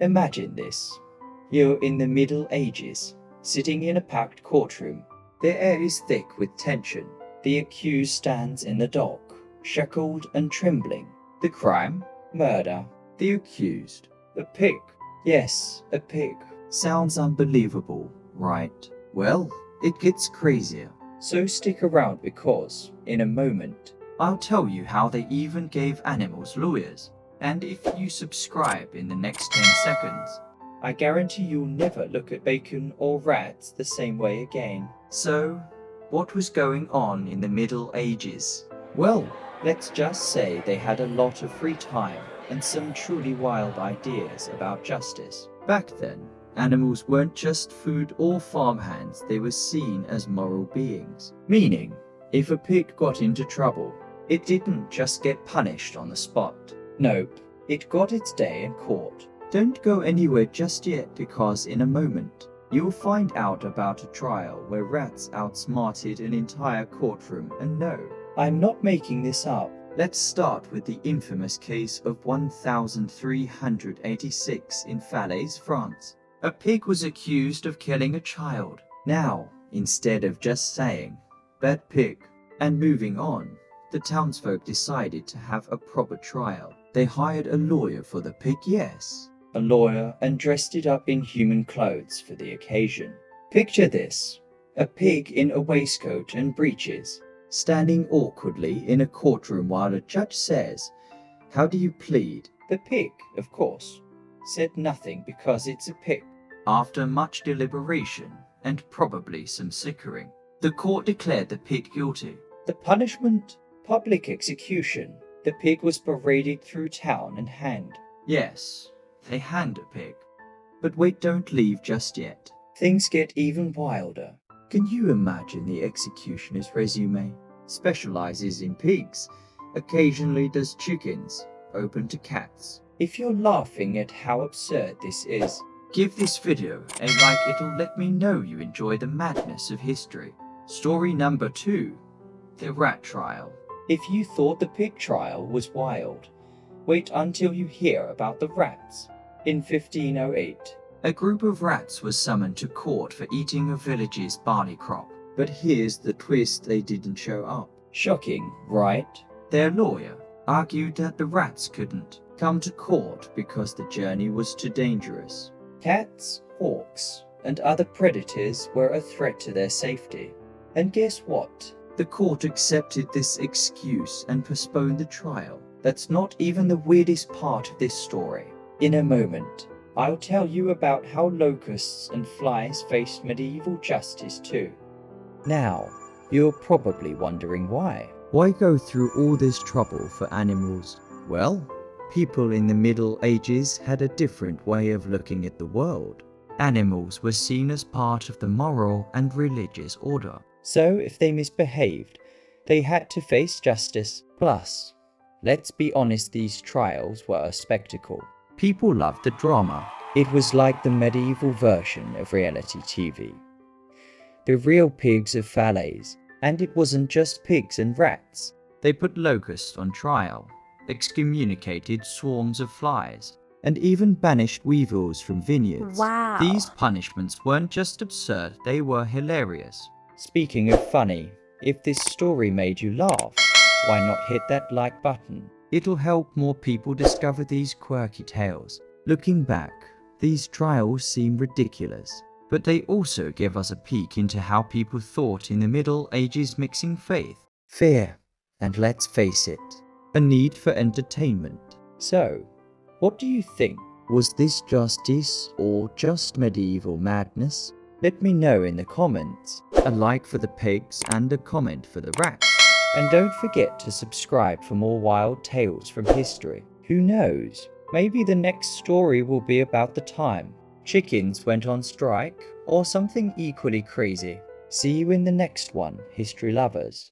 Imagine this. You're in the Middle Ages, sitting in a packed courtroom. The air is thick with tension. The accused stands in the dock, shackled and trembling. The crime? Murder. The accused? A pig. Yes, a pig. Sounds unbelievable, right? Well, it gets crazier. So stick around because, in a moment, I'll tell you how they even gave animals lawyers. And if you subscribe in the next 10 seconds, I guarantee you'll never look at bacon or rats the same way again. So, what was going on in the Middle Ages? Well, let's just say they had a lot of free time and some truly wild ideas about justice. Back then, animals weren't just food or farmhands, they were seen as moral beings. Meaning, if a pig got into trouble, it didn't just get punished on the spot. Nope, it got its day in court. Don't go anywhere just yet because in a moment, you'll find out about a trial where rats outsmarted an entire courtroom. And no, I'm not making this up. Let's start with the infamous case of 1386 in Falaise, France. A pig was accused of killing a child. Now, instead of just saying, "bad pig," and moving on, the townsfolk decided to have a proper trial. They hired a lawyer for the pig, yes. A lawyer, and dressed it up in human clothes for the occasion. Picture this, a pig in a waistcoat and breeches, standing awkwardly in a courtroom while a judge says, "How do you plead?" The pig, of course, said nothing because it's a pig. After much deliberation, and probably some sickering, the court declared the pig guilty. The punishment? Public execution. The pig was paraded through town and hanged. Yes, they hanged a pig. But wait, don't leave just yet. Things get even wilder. Can you imagine the executioner's resume? Specializes in pigs, occasionally does chickens, open to cats. If you're laughing at how absurd this is, give this video a like, it'll let me know you enjoy the madness of history. Story number 2, the rat trial. If you thought the pig trial was wild, wait until you hear about the rats. In 1508, a group of rats was summoned to court for eating a village's barley crop. But here's the twist, they didn't show up. Shocking, right? Their lawyer argued that the rats couldn't come to court because the journey was too dangerous. Cats, hawks, and other predators were a threat to their safety. And guess what? The court accepted this excuse and postponed the trial. That's not even the weirdest part of this story. In a moment, I'll tell you about how locusts and flies faced medieval justice too. Now, you're probably wondering why. Why go through all this trouble for animals? Well, people in the Middle Ages had a different way of looking at the world. Animals were seen as part of the moral and religious order. So if they misbehaved, they had to face justice. Plus, let's be honest, these trials were a spectacle. People loved the drama. It was like the medieval version of reality TV. The real pigs of Falaise. And it wasn't just pigs and rats. They put locusts on trial, excommunicated swarms of flies, and even banished weevils from vineyards. Wow. These punishments weren't just absurd, they were hilarious. Speaking of funny, if this story made you laugh, why not hit that like button? It'll help more people discover these quirky tales. Looking back, these trials seem ridiculous, but they also give us a peek into how people thought in the Middle Ages, mixing faith, fear, and let's face it, a need for entertainment. So, what do you think? Was this justice or just medieval madness? Let me know in the comments. A like for the pigs and a comment for the rats. And don't forget to subscribe for more wild tales from history. Who knows? Maybe the next story will be about the time chickens went on strike, or something equally crazy. See you in the next one, history lovers.